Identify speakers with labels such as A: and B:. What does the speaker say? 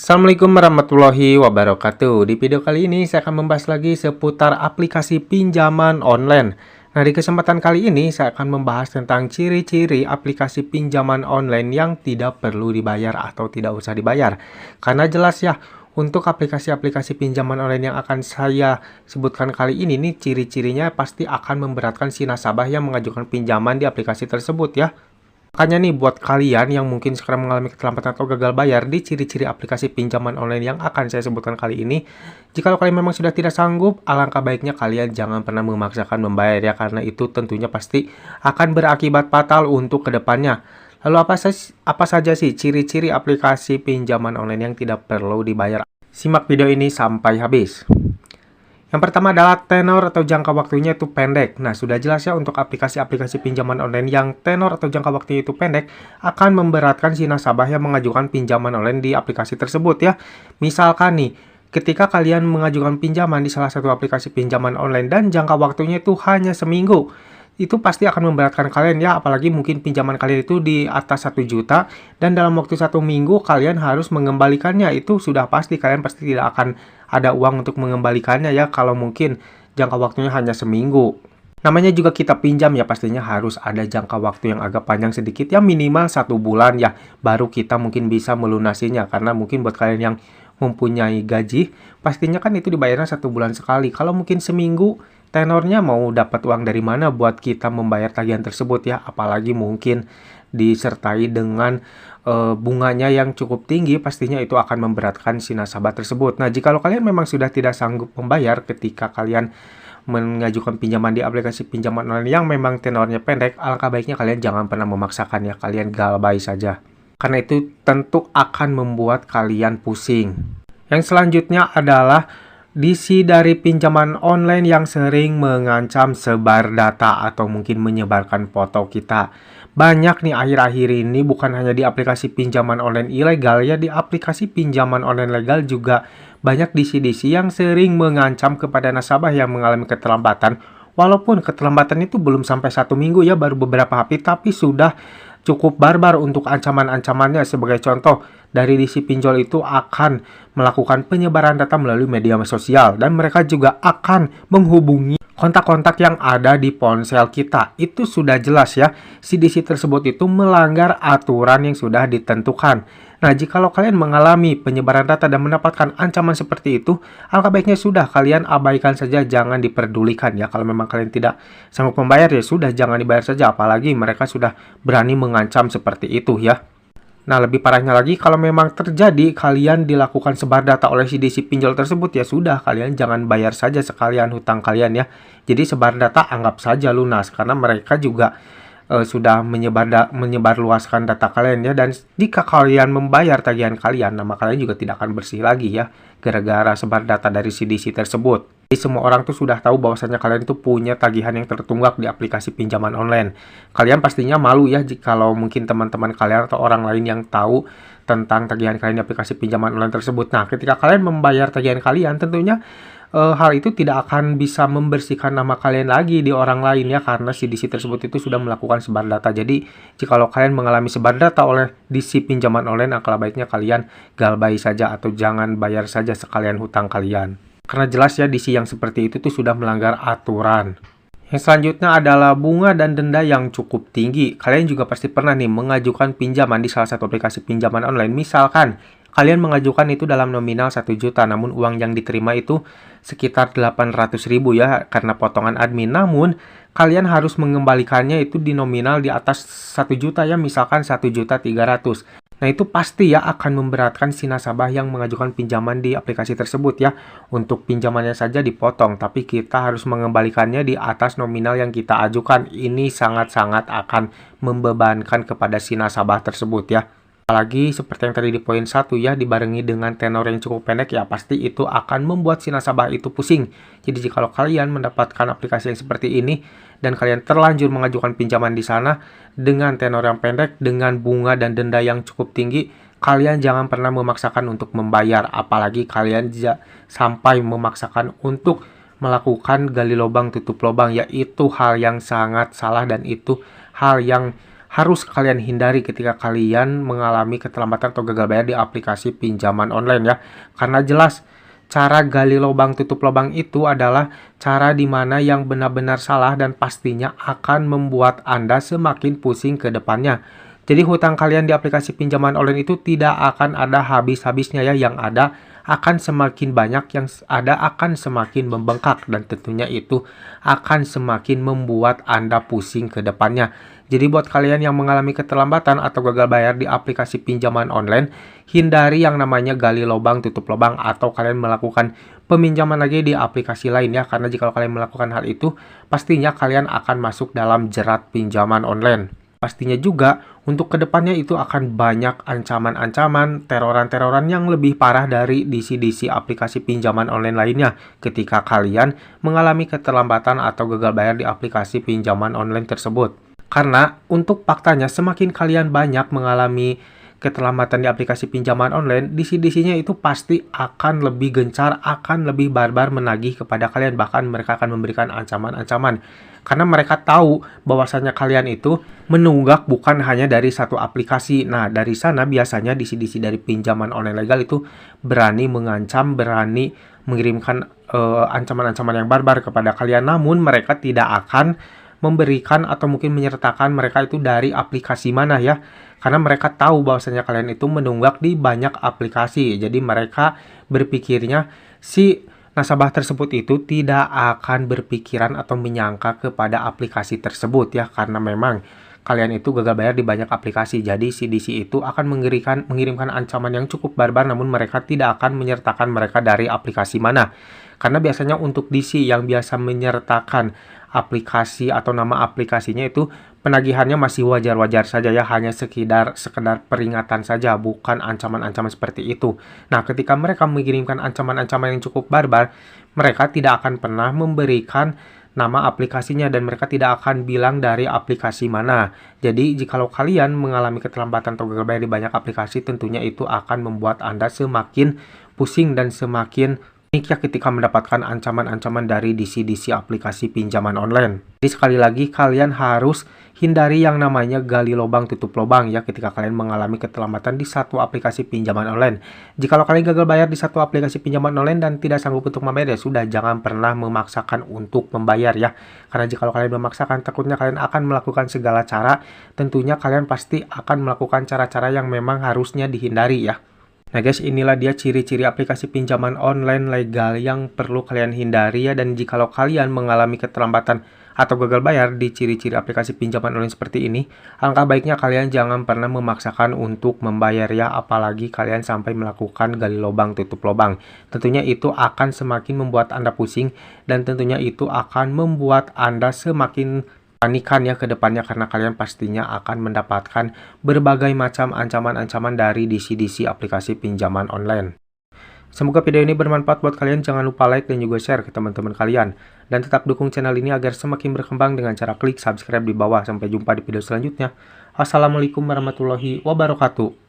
A: Assalamualaikum warahmatullahi wabarakatuh. Di video kali ini saya akan membahas lagi seputar aplikasi pinjaman online. Nah, di kesempatan kali ini saya akan membahas tentang ciri-ciri aplikasi pinjaman online yang tidak perlu dibayar atau tidak usah dibayar. Karena jelas ya, untuk aplikasi-aplikasi pinjaman online yang akan saya sebutkan kali ini nih, ciri-cirinya pasti akan memberatkan si nasabah yang mengajukan pinjaman di aplikasi tersebut ya. Makanya nih buat kalian yang mungkin sekarang mengalami keterlambatan atau gagal bayar di ciri-ciri aplikasi pinjaman online yang akan saya sebutkan kali ini, jika kalian memang sudah tidak sanggup, alangkah baiknya kalian jangan pernah memaksakan membayar ya, karena itu tentunya pasti akan berakibat fatal untuk kedepannya. Lalu apa saja sih ciri-ciri aplikasi pinjaman online yang tidak perlu dibayar? Simak video ini sampai habis. Yang pertama adalah tenor atau jangka waktunya itu pendek. Nah, sudah jelas ya, untuk aplikasi-aplikasi pinjaman online yang tenor atau jangka waktunya itu pendek akan memberatkan si nasabah yang mengajukan pinjaman online di aplikasi tersebut ya. Misalkan nih, ketika kalian mengajukan pinjaman di salah satu aplikasi pinjaman online dan jangka waktunya itu hanya seminggu, itu pasti akan memberatkan kalian ya, apalagi mungkin pinjaman kalian itu di atas 1 juta dan dalam waktu 1 minggu kalian harus mengembalikannya. Itu sudah pasti kalian pasti tidak akan ada uang untuk mengembalikannya ya, kalau mungkin jangka waktunya hanya seminggu. Namanya juga kita pinjam ya, pastinya harus ada jangka waktu yang agak panjang sedikit ya, minimal 1 bulan ya, baru kita mungkin bisa melunasinya. Karena mungkin buat kalian yang mempunyai gaji, pastinya kan itu dibayarnya 1 bulan sekali. Kalau mungkin seminggu, tenornya mau dapat uang dari mana buat kita membayar tagihan tersebut ya, apalagi mungkin disertai dengan bunganya yang cukup tinggi, pastinya itu akan memberatkan si nasabah tersebut. Nah, jika kalian memang sudah tidak sanggup membayar ketika kalian mengajukan pinjaman di aplikasi pinjaman online yang memang tenornya pendek, alangkah baiknya kalian jangan pernah memaksakan ya, kalian galbay saja. Karena itu tentu akan membuat kalian pusing. Yang selanjutnya adalah DC dari pinjaman online yang sering mengancam sebar data atau mungkin menyebarkan foto kita. Banyak nih akhir-akhir ini, bukan hanya di aplikasi pinjaman online ilegal ya, di aplikasi pinjaman online legal juga banyak DC-DC yang sering mengancam kepada nasabah yang mengalami keterlambatan. Walaupun keterlambatan itu belum sampai 1 minggu ya, baru beberapa hari, tapi sudah cukup barbar untuk ancaman-ancamannya. Sebagai contoh, dari DC pinjol itu akan melakukan penyebaran data melalui media sosial, dan mereka juga akan menghubungi kontak-kontak yang ada di ponsel kita. Itu sudah jelas ya, si DC tersebut itu melanggar aturan yang sudah ditentukan. Nah, jika kalian mengalami penyebaran data dan mendapatkan ancaman seperti itu, alangkah baiknya sudah kalian abaikan saja, jangan diperdulikan ya. Kalau memang kalian tidak sanggup membayar ya sudah, jangan dibayar saja, apalagi mereka sudah berani mengancam seperti itu ya. Nah, lebih parahnya lagi, kalau memang terjadi kalian dilakukan sebar data oleh si DC pinjol tersebut, ya sudah, kalian jangan bayar saja sekalian hutang kalian ya. Jadi sebar data anggap saja lunas, karena mereka juga sudah menyebar luaskan data kalian ya. Dan jika kalian membayar tagihan kalian, nama kalian juga tidak akan bersih lagi ya, gara-gara sebar data dari si DC tersebut. Jadi semua orang tuh sudah tahu bahwasannya kalian itu punya tagihan yang tertunggak di aplikasi pinjaman online. Kalian pastinya malu ya kalau mungkin teman-teman kalian atau orang lain yang tahu tentang tagihan kalian di aplikasi pinjaman online tersebut. Nah, ketika kalian membayar tagihan kalian, tentunya hal itu tidak akan bisa membersihkan nama kalian lagi di orang lain ya, karena si DC tersebut itu sudah melakukan sebar data. Jadi, jika kalian mengalami sebar data oleh DC pinjaman online, alangkah baiknya kalian galbay saja atau jangan bayar saja sekalian hutang kalian. Karena jelas ya, DC yang seperti itu tuh sudah melanggar aturan. Yang selanjutnya adalah bunga dan denda yang cukup tinggi. Kalian juga pasti pernah nih mengajukan pinjaman di salah satu aplikasi pinjaman online. Misalkan kalian mengajukan itu dalam nominal 1 juta, namun uang yang diterima itu sekitar 800.000 ya, karena potongan admin. Namun kalian harus mengembalikannya itu di nominal di atas 1 juta ya, misalkan 1.300.000. Nah, itu pasti ya akan memberatkan si nasabah yang mengajukan pinjaman di aplikasi tersebut ya. Untuk pinjamannya saja dipotong, tapi kita harus mengembalikannya di atas nominal yang kita ajukan. Ini sangat-sangat akan membebankan kepada si nasabah tersebut ya. Apalagi seperti yang tadi di poin 1 ya, dibarengi dengan tenor yang cukup pendek ya, pasti itu akan membuat si nasabah itu pusing. Jadi jika kalian mendapatkan aplikasi yang seperti ini dan kalian terlanjur mengajukan pinjaman di sana dengan tenor yang pendek, dengan bunga dan denda yang cukup tinggi, kalian jangan pernah memaksakan untuk membayar. Apalagi kalian sampai memaksakan untuk melakukan gali lubang tutup lubang, yaitu hal yang sangat salah dan itu hal yang harus kalian hindari ketika kalian mengalami keterlambatan atau gagal bayar di aplikasi pinjaman online ya. Karena jelas cara gali lubang tutup lubang itu adalah cara dimana yang benar-benar salah dan pastinya akan membuat Anda semakin pusing ke depannya. Jadi hutang kalian di aplikasi pinjaman online itu tidak akan ada habis-habisnya ya, yang ada akan semakin banyak, yang ada akan semakin membengkak, dan tentunya itu akan semakin membuat Anda pusing ke depannya. Jadi buat kalian yang mengalami keterlambatan atau gagal bayar di aplikasi pinjaman online, hindari yang namanya gali lubang tutup lubang atau kalian melakukan peminjaman lagi di aplikasi lain ya, karena jika kalian melakukan hal itu, pastinya kalian akan masuk dalam jerat pinjaman online. Pastinya juga untuk kedepannya itu akan banyak ancaman-ancaman, teroran-teroran yang lebih parah dari DC-DC aplikasi pinjaman online lainnya ketika kalian mengalami keterlambatan atau gagal bayar di aplikasi pinjaman online tersebut. Karena untuk faktanya semakin kalian banyak mengalami keterlambatan di aplikasi pinjaman online, DC-DC-nya itu pasti akan lebih gencar, akan lebih barbar menagih kepada kalian. Bahkan mereka akan memberikan ancaman-ancaman. Karena mereka tahu bahwasanya kalian itu menunggak bukan hanya dari satu aplikasi. Nah, dari sana biasanya DC-DC dari pinjaman online legal itu berani mengancam, berani mengirimkan ancaman-ancaman yang barbar kepada kalian. Namun mereka tidak akan memberikan atau mungkin menyertakan mereka itu dari aplikasi mana ya. Karena mereka tahu bahwasanya kalian itu menunggak di banyak aplikasi. Jadi mereka berpikirnya si nasabah tersebut itu tidak akan berpikiran atau menyangka kepada aplikasi tersebut ya, karena memang kalian itu gagal bayar di banyak aplikasi. Jadi si DC itu akan mengirimkan ancaman yang cukup barbar, namun mereka tidak akan menyertakan mereka dari aplikasi mana. Karena biasanya untuk DC yang biasa menyertakan aplikasi atau nama aplikasinya itu penagihannya masih wajar-wajar saja ya, hanya sekedar peringatan saja, bukan ancaman-ancaman seperti itu. Nah, ketika mereka mengirimkan ancaman-ancaman yang cukup barbar, mereka tidak akan pernah memberikan nama aplikasinya dan mereka tidak akan bilang dari aplikasi mana. Jadi, jikalau kalian mengalami keterlambatan atau gagal bayar di banyak aplikasi, tentunya itu akan membuat Anda semakin pusing dan semakin panik ya ketika mendapatkan ancaman-ancaman dari DC-DC aplikasi pinjaman online. Jadi sekali lagi kalian harus hindari yang namanya gali lubang tutup lubang ya ketika kalian mengalami keterlambatan di satu aplikasi pinjaman online. Jikalau kalian gagal bayar di satu aplikasi pinjaman online dan tidak sanggup untuk membayar, ya sudah, jangan pernah memaksakan untuk membayar ya. Karena jikalau kalian memaksakan, takutnya kalian akan melakukan segala cara. Tentunya kalian pasti akan melakukan cara-cara yang memang harusnya dihindari ya. Nah guys, inilah dia ciri-ciri aplikasi pinjaman online legal yang perlu kalian hindari ya. Dan jikalau kalian mengalami keterlambatan atau gagal bayar di ciri-ciri aplikasi pinjaman online seperti ini, alangkah baiknya kalian jangan pernah memaksakan untuk membayar ya, apalagi kalian sampai melakukan gali lubang tutup lubang. Tentunya itu akan semakin membuat Anda pusing dan tentunya itu akan membuat Anda semakin panikan ya ke depannya, karena kalian pastinya akan mendapatkan berbagai macam ancaman-ancaman dari DC-DC aplikasi pinjaman online. Semoga video ini bermanfaat buat kalian. Jangan lupa like dan juga share ke teman-teman kalian. Dan tetap dukung channel ini agar semakin berkembang dengan cara klik subscribe di bawah. Sampai jumpa di video selanjutnya. Assalamualaikum warahmatullahi wabarakatuh.